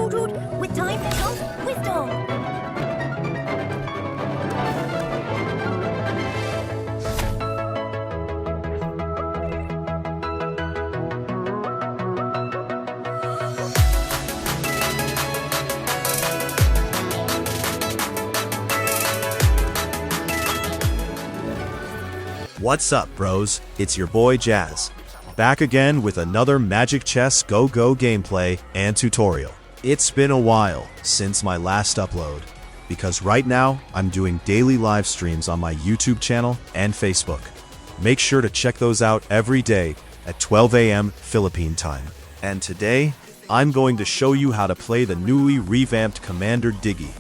childhood, with time comes wisdom. What's up, bros? It's your boy Jazz, back again with another Magic Chess Go-Go gameplay and tutorial. It's been a while since my last upload, because right now I'm doing daily live streams on my YouTube channel and Facebook. Make sure to check those out every day at 12 a.m. Philippine time. And today, I'm going to show you how to play the newly revamped Commander Diggy,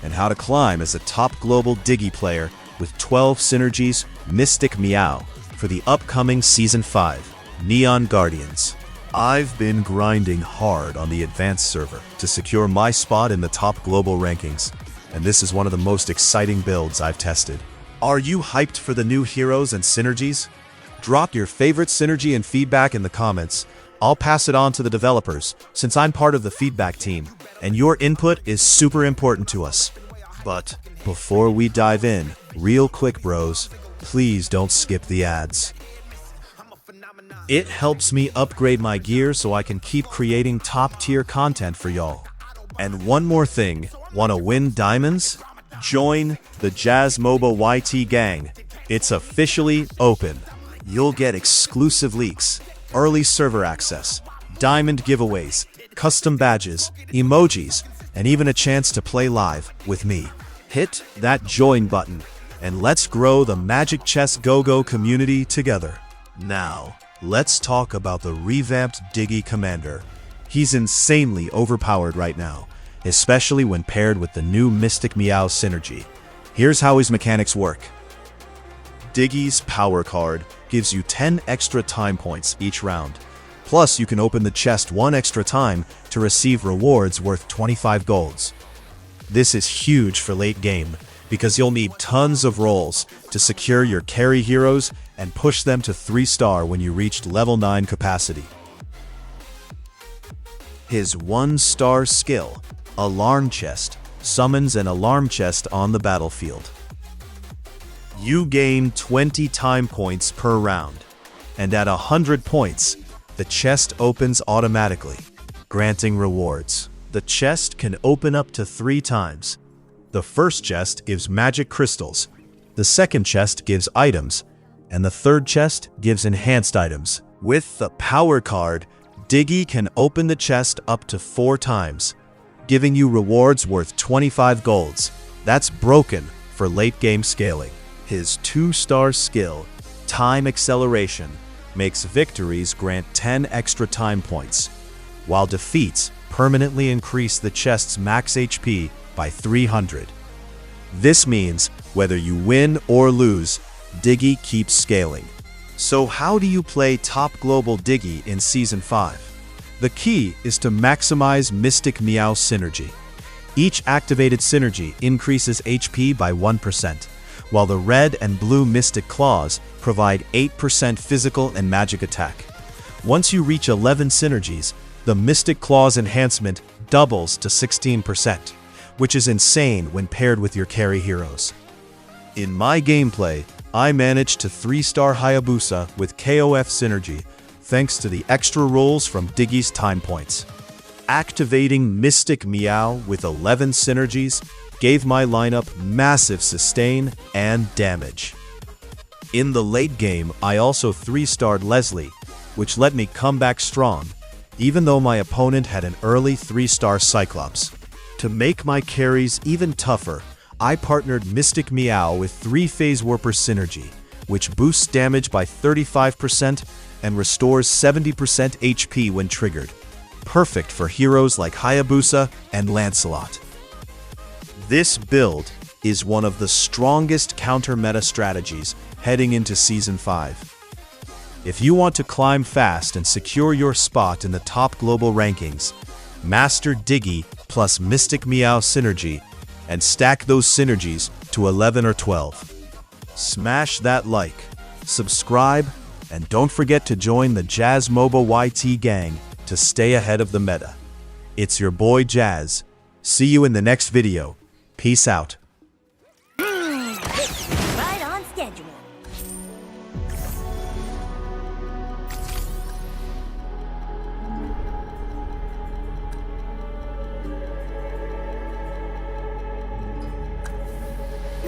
and how to climb as a top global Diggy player with 12 Synergies Mystic Meow for the upcoming Season 5, Neon Guardians. I've been grinding hard on the advanced server to secure my spot in the top global rankings, and this is one of the most exciting builds I've tested. Are you hyped for the new heroes and synergies? Drop your favorite synergy and feedback in the comments. I'll pass it on to the developers, since I'm part of the feedback team, and your input is super important to us. But before we dive in, real quick bros, please don't skip the ads. It helps me upgrade my gear so I can keep creating top tier content for y'all. And one more thing, wanna win diamonds? Join the JAZZMOBAYT gang. It's officially open. You'll get exclusive leaks, early server access, diamond giveaways, custom badges, emojis, and even a chance to play live with me. Hit that join button, and let's grow the magicchessgogo community together. Now, let's talk about the revamped Diggy Commander. He's insanely overpowered right now, especially when paired with the new Mystic Meow synergy. Here's how his mechanics work. Diggy's power card gives you 10 extra time points each round. Plus, you can open the chest one extra time to receive rewards worth 25 golds. This is huge for late game, because you'll need tons of rolls to secure your carry heroes and push them to 3-star when you reach level 9 capacity. His 1-star skill, Alarm Chest, summons an alarm chest on the battlefield. You gain 20 time points per round, and at 100 points, the chest opens automatically, granting rewards. The chest can open up to 3 times. The first chest gives magic crystals, the second chest gives items, and the third chest gives enhanced items. With the power card, Diggy can open the chest up to 4 times, giving you rewards worth 25 golds. That's broken for late game scaling. His 2-star skill, Time Acceleration, makes victories grant 10 extra time points, while defeats permanently increase the chest's max HP by 300. This means whether you win or lose, Diggy keeps scaling. So how do you play top global Diggy in Season 5? The key is to maximize Mystic Meow synergy. Each activated synergy increases HP by 1%, while the red and blue Mystic Claws provide 8% physical and magic attack. Once you reach 11 synergies, the Mystic Claws enhancement doubles to 16%, which is insane when paired with your carry heroes. In my gameplay, I managed to 3-star Hayabusa with KOF synergy thanks to the extra rolls from Diggy's time points. Activating Mystic Meow with 11 synergies gave my lineup massive sustain and damage. In the late game, I also 3-starred Lesley, which let me come back strong, even though my opponent had an early 3-star Cyclops. To make my carries even tougher, I partnered Mystic Meow with 3-Phasewarper synergy, which boosts damage by 35% and restores 70% HP when triggered. Perfect for heroes like Hayabusa and Lancelot. This build is one of the strongest counter-meta strategies heading into Season 5. If you want to climb fast and secure your spot in the top global rankings, master Diggy plus Mystic Meow synergy and stack those synergies to 11 or 12. Smash that like, subscribe, and don't forget to join the JAZZMOBAYT gang to stay ahead of the meta. It's your boy Jazz. See you in the next video. Peace out. Right on schedule.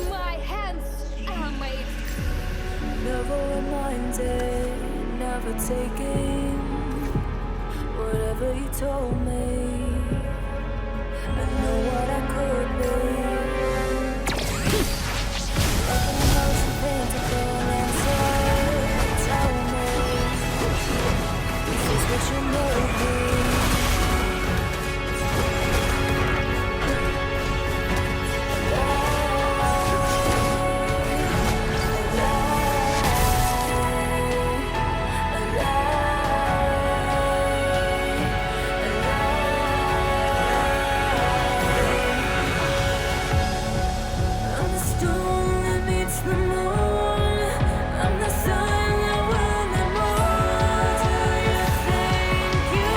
My hands are made. Never reminded, never taking whatever you told me. I know what I could be. Like an emotion pentacle inside. Tell me, is this what you made me? I'm the sun that will never do you think you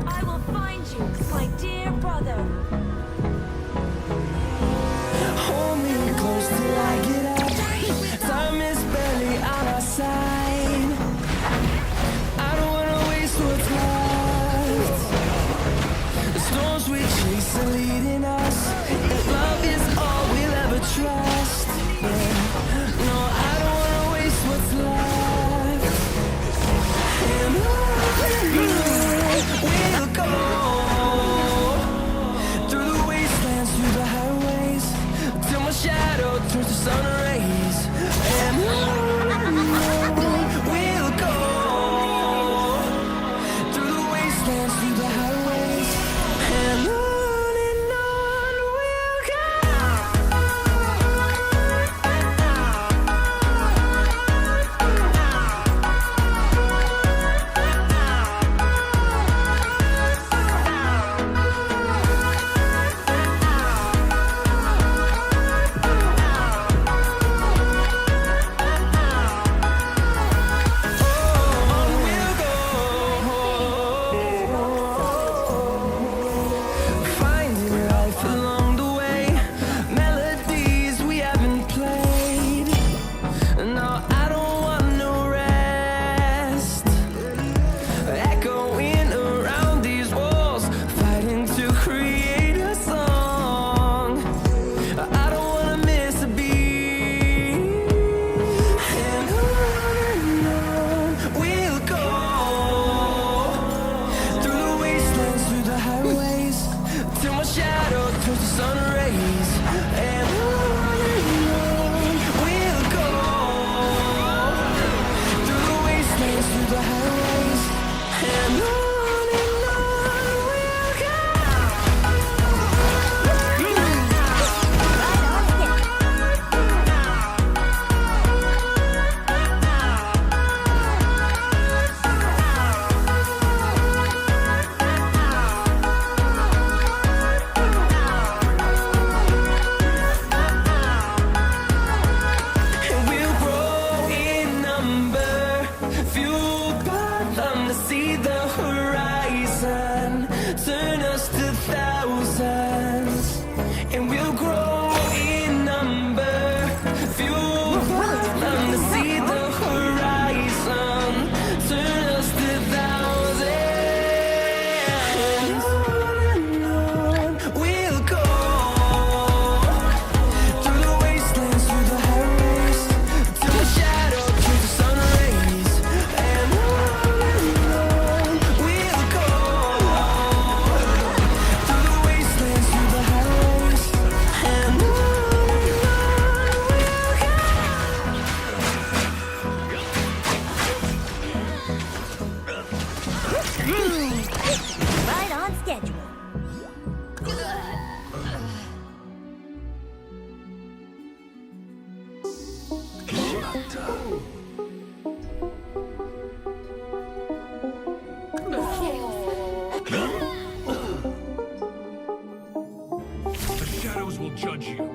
I will find you, my dear brother. Hold me close till I get up. Time is barely on our side. I don't wanna waste what's left. The storms we chase are leading us. If love is all we'll ever trust, yeah. No, I don't wanna waste what's left. And on we'll go through The shadows will judge you.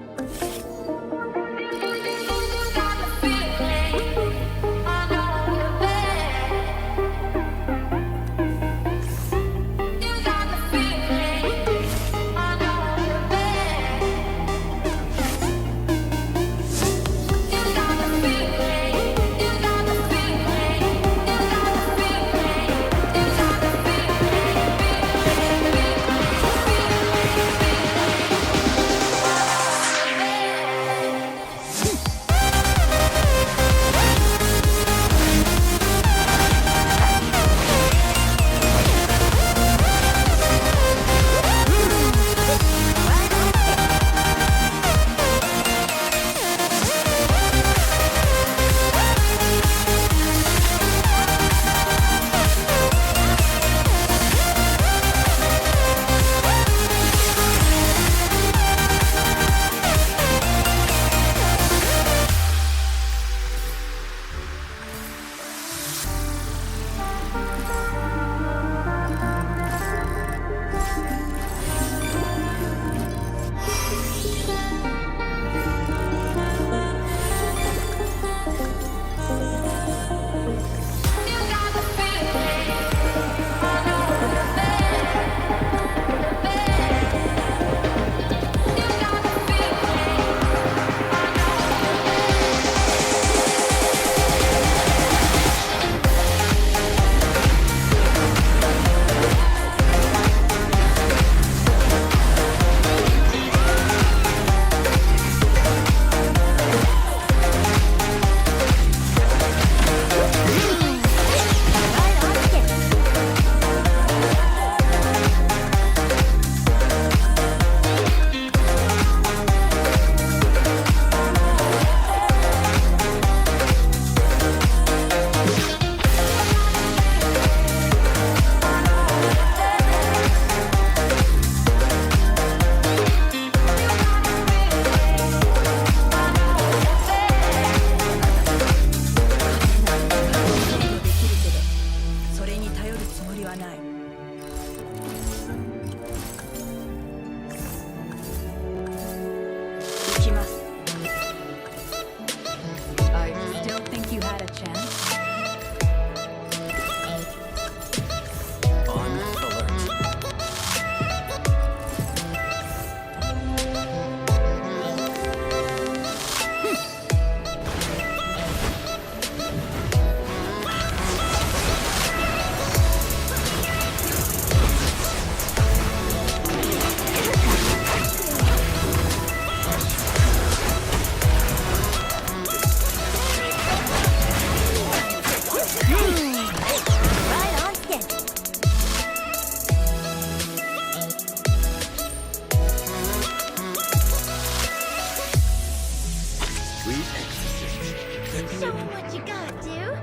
Show 'em what you got, dude.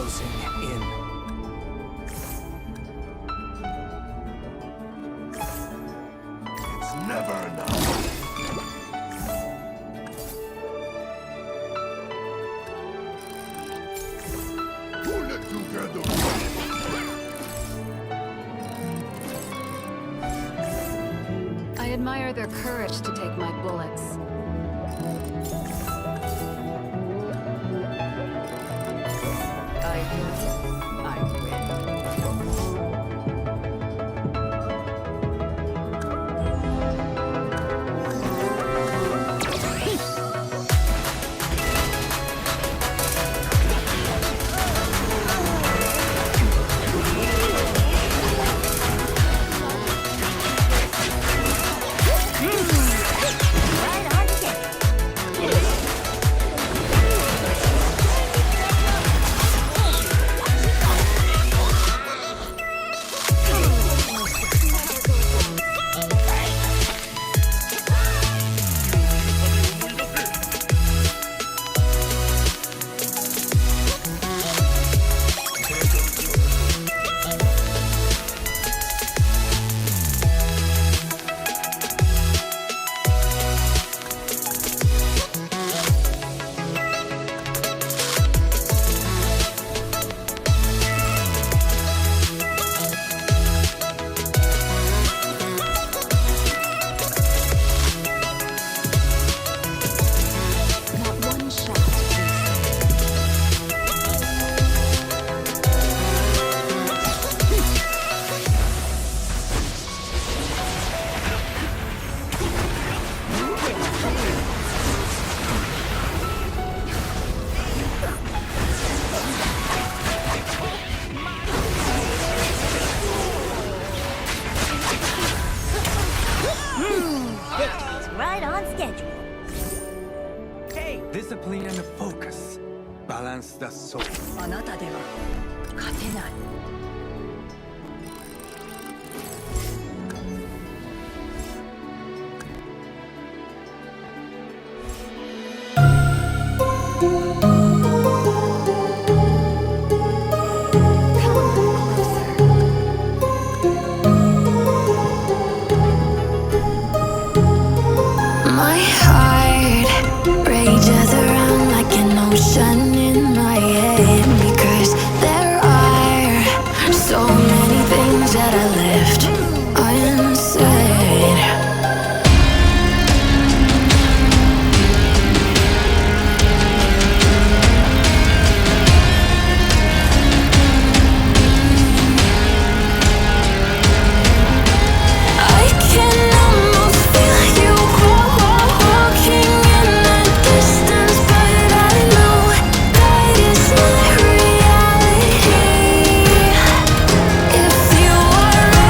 closing in. It's never enough. Pull it together. I admire their courage to take my bullets. I win. I win. Right on together. Not one shot. It's right on schedule. Discipline and focus. Balance the soul. あなたでは勝てない。My heart rages around like an ocean in my head because there are so many things that I left unsaid. I can almost feel you walking in the distance, but I know that is not reality. If you are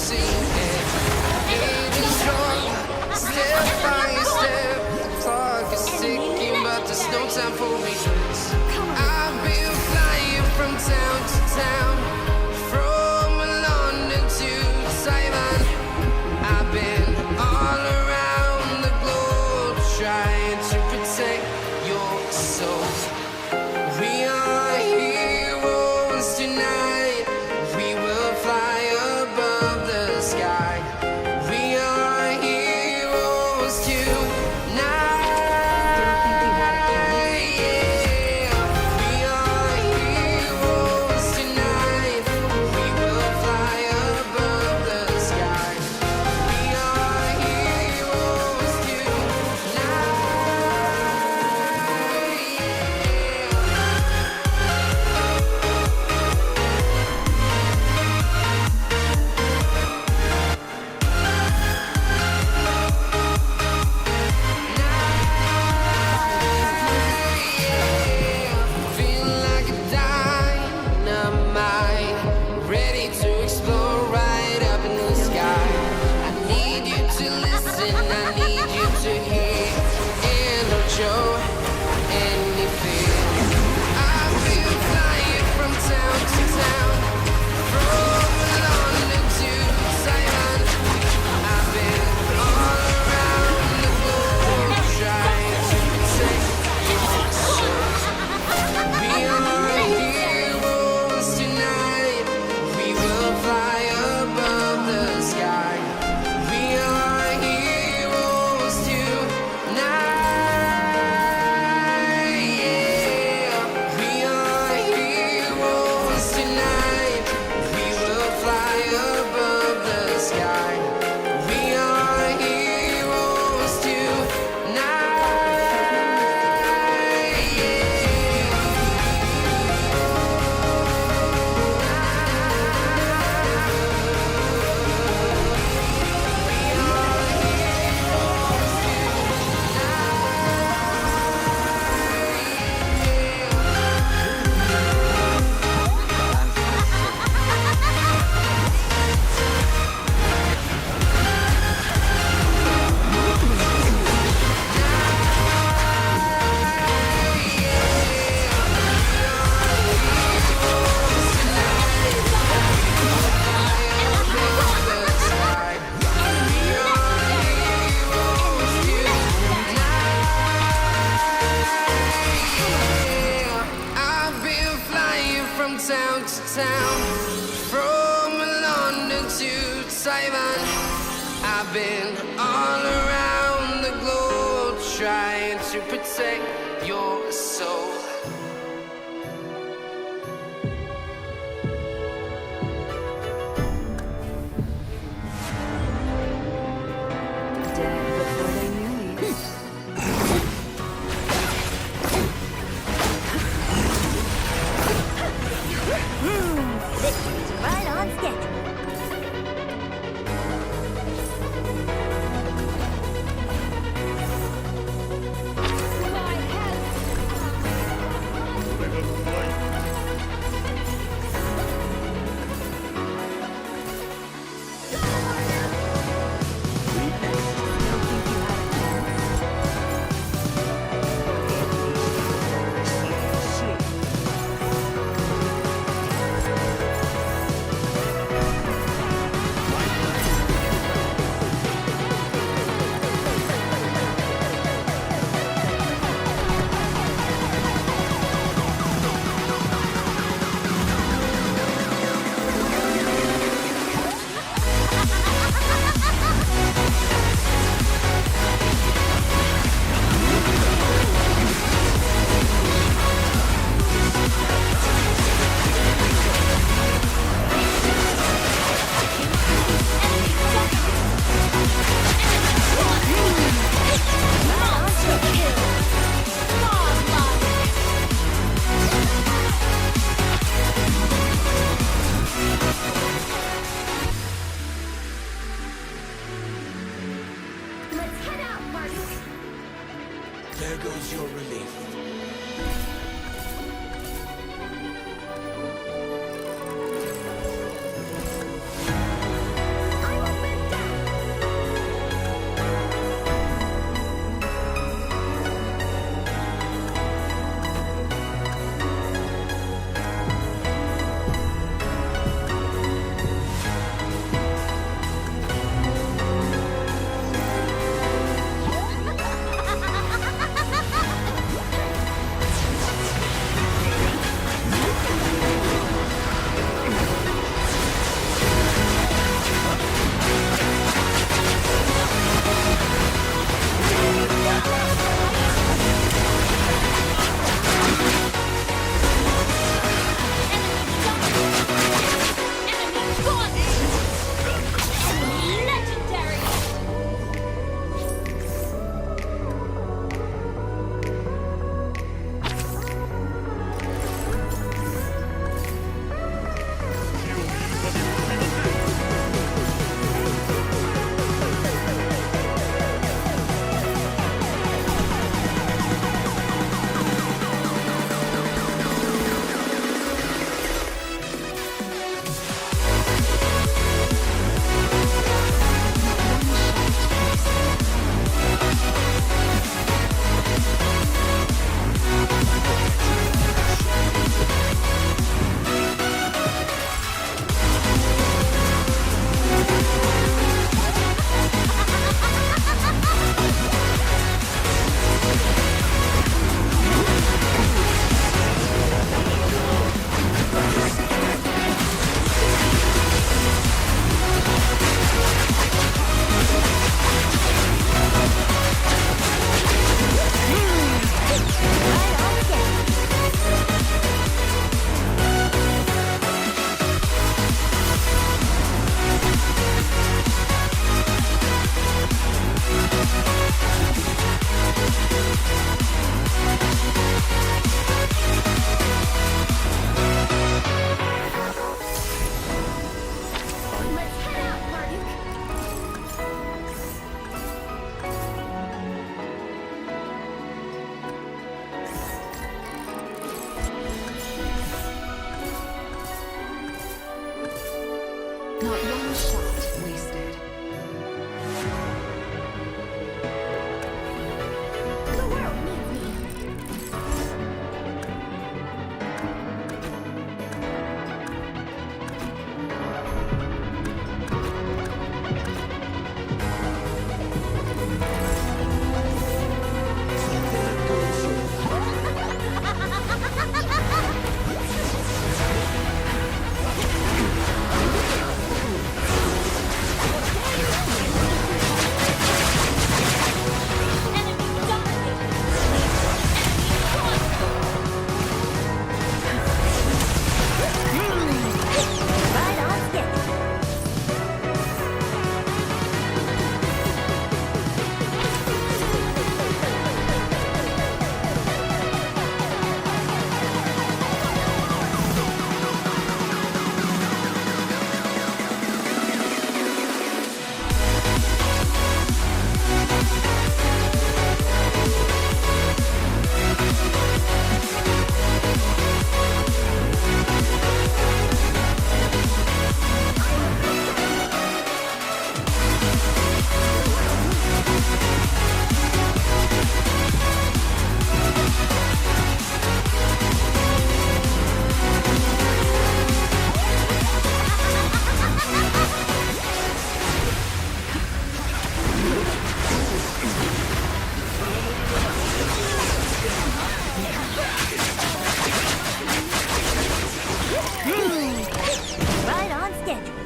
seen it. Getting strong, step by step. The clock is ticking, but there's no time for me. I've been flying from town to town, from London to Taiwan. I've been all around the globe trying to protect your soul. We are heroes tonight. We will fly above the sky. We are heroes tonight. Yeah. We are heroes tonight. We will fly above the sky. We are heroes tonight. Feel like a dynamite, ready to explore right up in the sky. I need you to listen, I need you to hear, and don't show any fear. I've been flying from town to town, from London to Taiwan. I've been all around the globe trying to protect your soul. We are heroes tonight. We will fly above the sky. We are heroes tonight. Yeah. We are heroes tonight. We will fly above the sky. We are heroes tonight. Yeah. I've been flying from town to town, from London to Taiwan. I've been all around the globe trying to protect your soul. Dead before they knew me. This is right on schedule. My head. Not one shot wasted. The world needs me. Right on schedule. Right on schedule.